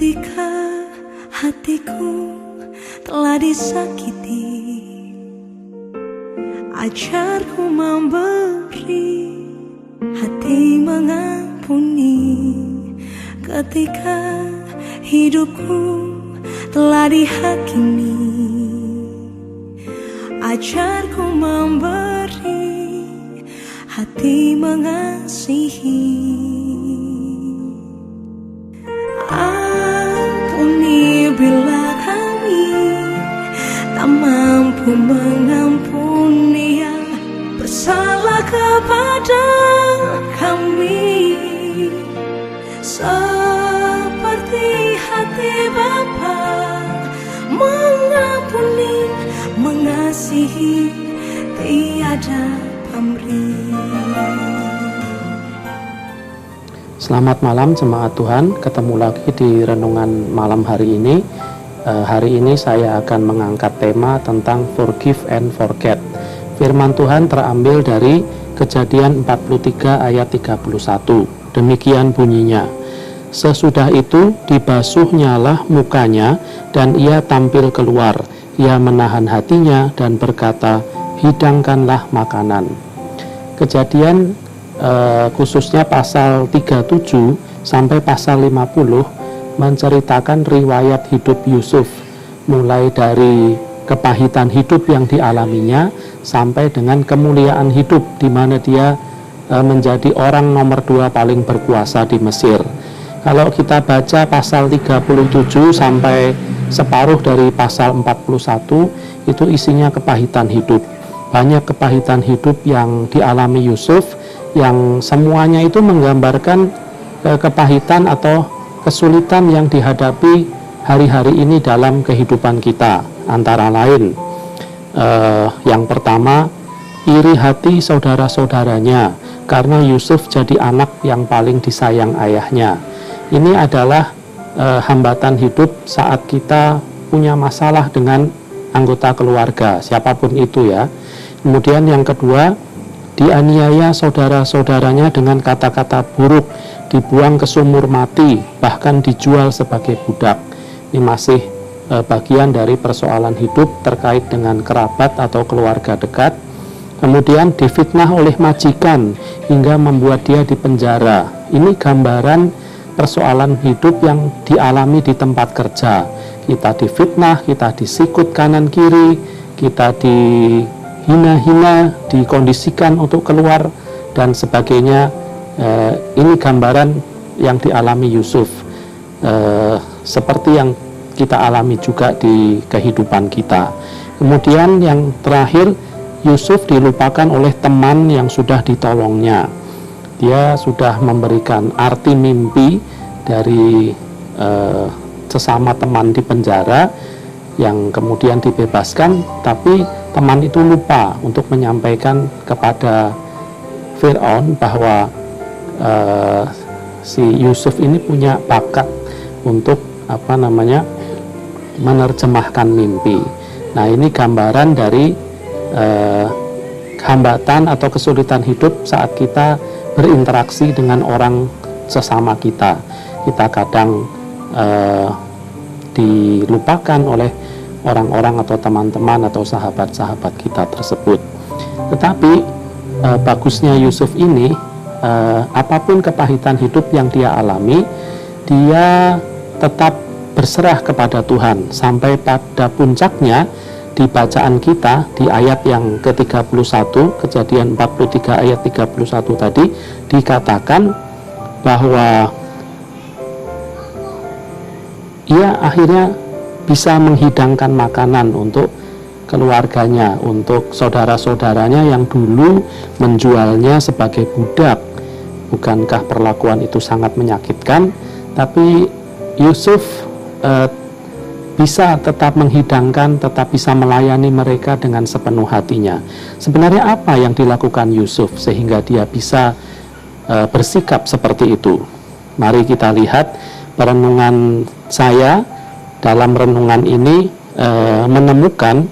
Ketika hatiku telah disakiti, ajarku memberi, hati mengampuni. Ketika hidupku telah dihakimi, ajarku memberi, hati mengasihi. Ampuni bila kami tak mampu mengampuni yang bersalah kepada kami, seperti hati Bapa mengampuni, mengasihi, tiada pamrih. Selamat malam jemaat Tuhan, ketemu lagi di renungan malam hari ini. Hari ini saya akan mengangkat tema tentang forgive and forget. Firman Tuhan terambil dari Kejadian 43 ayat 31. Demikian bunyinya. Sesudah itu dibasuhnyalah mukanya dan ia tampil keluar. Ia menahan hatinya dan berkata, hidangkanlah makanan. Kejadian khususnya pasal 37 sampai pasal 50 menceritakan riwayat hidup Yusuf, mulai dari kepahitan hidup yang dialaminya sampai dengan kemuliaan hidup di mana dia menjadi orang nomor 2 paling berkuasa di Mesir. Kalau kita baca pasal 37 sampai separuh dari pasal 41, itu isinya kepahitan hidup. Banyak kepahitan hidup yang dialami Yusuf, yang semuanya itu menggambarkan kepahitan atau kesulitan yang dihadapi hari-hari ini dalam kehidupan kita. Antara lain, yang pertama, iri hati saudara-saudaranya karena Yusuf jadi anak yang paling disayang ayahnya. Ini adalah hambatan hidup saat kita punya masalah dengan anggota keluarga, siapapun itu ya. Kemudian yang kedua, dianiaya saudara-saudaranya dengan kata-kata buruk, dibuang ke sumur mati, bahkan dijual sebagai budak. Ini masih bagian dari persoalan hidup terkait dengan kerabat atau keluarga dekat. Kemudian difitnah oleh majikan hingga membuat dia dipenjara. Ini gambaran persoalan hidup yang dialami di tempat kerja. Kita difitnah, kita disikut kanan kiri, kita dihina-hina, dikondisikan untuk keluar dan sebagainya. Ini gambaran yang dialami Yusuf, seperti yang kita alami juga di kehidupan kita. Kemudian yang terakhir, Yusuf dilupakan oleh teman yang sudah ditolongnya. Dia sudah memberikan arti mimpi dari sesama teman di penjara yang kemudian dibebaskan, tapi teman itu lupa untuk menyampaikan kepada Fir'aun bahwa si Yusuf ini punya bakat untuk menerjemahkan mimpi. Nah, ini gambaran dari hambatan atau kesulitan hidup saat kita berinteraksi dengan orang sesama kita. Kita kadang dilupakan oleh orang-orang atau teman-teman atau sahabat-sahabat kita tersebut. Tetapi bagusnya Yusuf ini, apapun kepahitan hidup yang dia alami, dia tetap berserah kepada Tuhan sampai pada puncaknya di bacaan kita di ayat yang ke-31, Kejadian 43 ayat 31 tadi dikatakan bahwa ia akhirnya bisa menghidangkan makanan untuk keluarganya, untuk saudara-saudaranya yang dulu menjualnya sebagai budak. Bukankah perlakuan itu sangat menyakitkan? Tapi Yusuf bisa tetap menghidangkan, tetap bisa melayani mereka dengan sepenuh hatinya. Sebenarnya apa yang dilakukan Yusuf sehingga dia bisa bersikap seperti itu? Mari kita lihat perenungan saya. Dalam renungan ini menemukan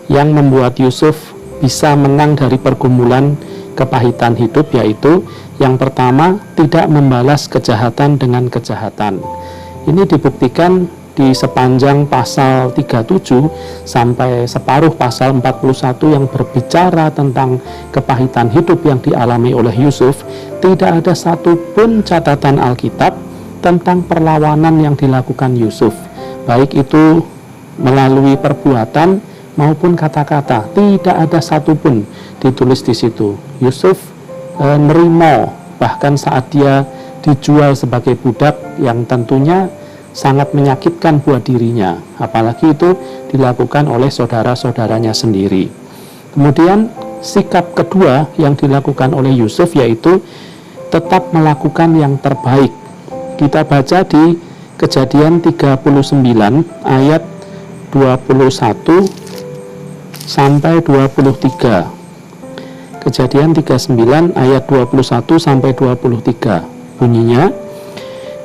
yang membuat Yusuf bisa menang dari pergumulan kepahitan hidup, yaitu yang pertama, tidak membalas kejahatan dengan kejahatan. Ini dibuktikan di sepanjang pasal 37 sampai separuh pasal 41 yang berbicara tentang kepahitan hidup yang dialami oleh Yusuf. Tidak ada satupun catatan Alkitab tentang perlawanan yang dilakukan Yusuf, baik itu melalui perbuatan maupun kata-kata. Tidak ada satupun ditulis di situ. Yusuf nerimo, bahkan saat dia dijual sebagai budak yang tentunya sangat menyakitkan buat dirinya, apalagi itu dilakukan oleh saudara-saudaranya sendiri. Kemudian sikap kedua yang dilakukan oleh Yusuf yaitu tetap melakukan yang terbaik. Kita baca di Kejadian 39 ayat 21 sampai 23. Kejadian 39 ayat 21 sampai 23. Bunyinya,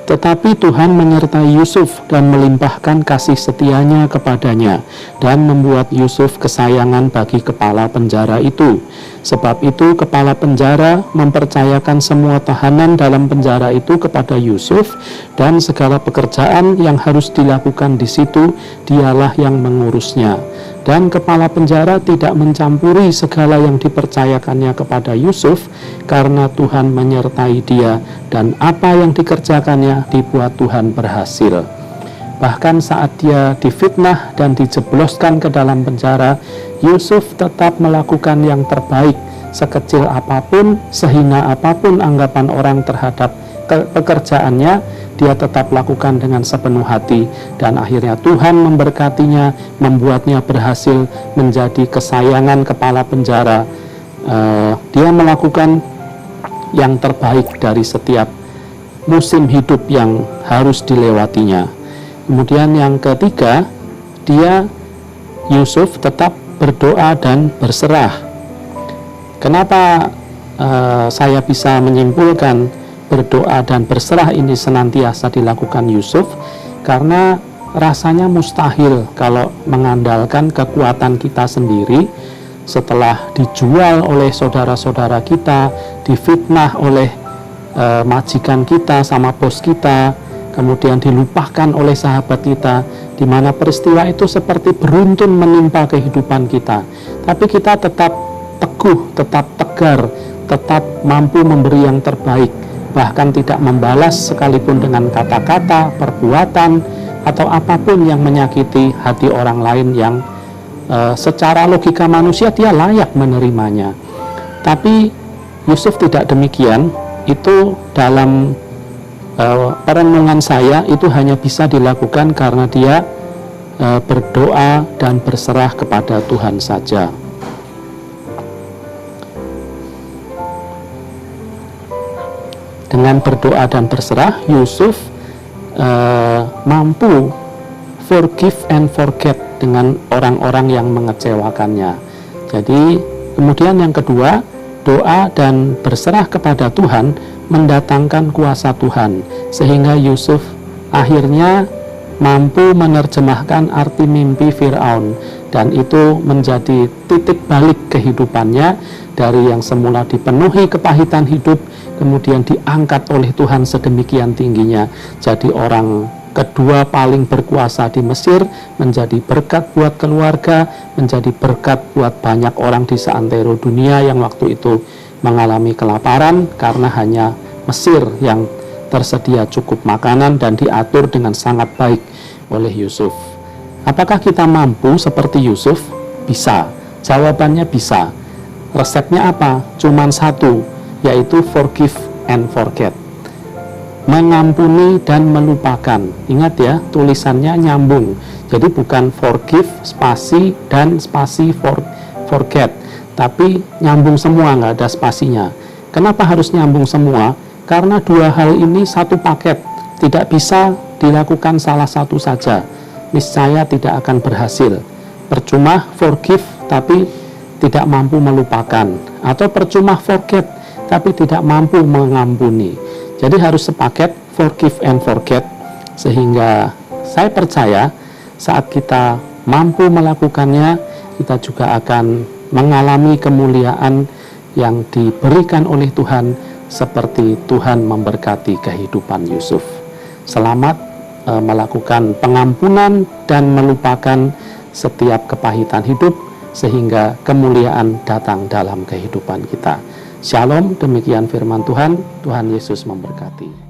tetapi Tuhan menyertai Yusuf dan melimpahkan kasih setianya kepadanya dan membuat Yusuf kesayangan bagi kepala penjara itu. Sebab itu kepala penjara mempercayakan semua tahanan dalam penjara itu kepada Yusuf, dan segala pekerjaan yang harus dilakukan di situ dialah yang mengurusnya. Dan kepala penjara tidak mencampuri segala yang dipercayakannya kepada Yusuf, karena Tuhan menyertai dia, dan apa yang dikerjakannya dibuat Tuhan berhasil. Bahkan saat dia difitnah dan dijebloskan ke dalam penjara, Yusuf tetap melakukan yang terbaik, sekecil apapun, sehina apapun anggapan orang terhadap pekerjaannya, dia tetap lakukan dengan sepenuh hati, dan akhirnya Tuhan memberkatinya, membuatnya berhasil menjadi kesayangan kepala penjara. Dia melakukan yang terbaik dari setiap musim hidup yang harus dilewatinya. Kemudian yang ketiga, Yusuf tetap berdoa dan berserah. Kenapa saya bisa menyimpulkan berdoa dan berserah ini senantiasa dilakukan Yusuf? Karena rasanya mustahil kalau mengandalkan kekuatan kita sendiri setelah dijual oleh saudara-saudara kita, difitnah oleh majikan kita sama bos kita, kemudian dilupakan oleh sahabat kita, di mana peristiwa itu seperti beruntun menimpa kehidupan kita. Tapi kita tetap teguh, tetap tegar, tetap mampu memberi yang terbaik, bahkan tidak membalas sekalipun dengan kata-kata, perbuatan, atau apapun yang menyakiti hati orang lain yang secara logika manusia dia layak menerimanya. Tapi Yusuf tidak demikian. Itu dalam perenungan saya itu hanya bisa dilakukan karena dia berdoa dan berserah kepada Tuhan saja. Dengan berdoa dan berserah, Yusuf mampu forgive and forget dengan orang-orang yang mengecewakannya. Jadi kemudian yang kedua, doa dan berserah kepada Tuhan mendatangkan kuasa Tuhan, sehingga Yusuf akhirnya mampu menerjemahkan arti mimpi Firaun, dan itu menjadi titik balik kehidupannya. Dari yang semula dipenuhi kepahitan hidup, kemudian diangkat oleh Tuhan sedemikian tingginya jadi orang kedua paling berkuasa di Mesir, menjadi berkat buat keluarga, menjadi berkat buat banyak orang di seantero dunia yang waktu itu mengalami kelaparan karena hanya Mesir yang tersedia cukup makanan dan diatur dengan sangat baik oleh Yusuf. Apakah kita mampu seperti Yusuf? Bisa. Jawabannya bisa. Resepnya apa? Cuman satu, yaitu forgive and forget. Mengampuni dan melupakan. Ingat ya, tulisannya nyambung. Jadi bukan forgive spasi dan spasi forget, tapi nyambung semua, nggak ada spasinya. Kenapa harus nyambung semua? Karena dua hal ini satu paket, tidak bisa dilakukan salah satu saja. Niscaya tidak akan berhasil. Percuma forgive tapi tidak mampu melupakan, atau percuma forget tapi tidak mampu mengampuni. Jadi harus sepaket, forgive and forget, sehingga saya percaya saat kita mampu melakukannya, kita juga akan mengalami kemuliaan yang diberikan oleh Tuhan seperti Tuhan memberkati kehidupan Yusuf. Selamat melakukan pengampunan dan melupakan setiap kepahitan hidup, sehingga kemuliaan datang dalam kehidupan kita. Shalom, demikian firman Tuhan. Tuhan Yesus memberkati.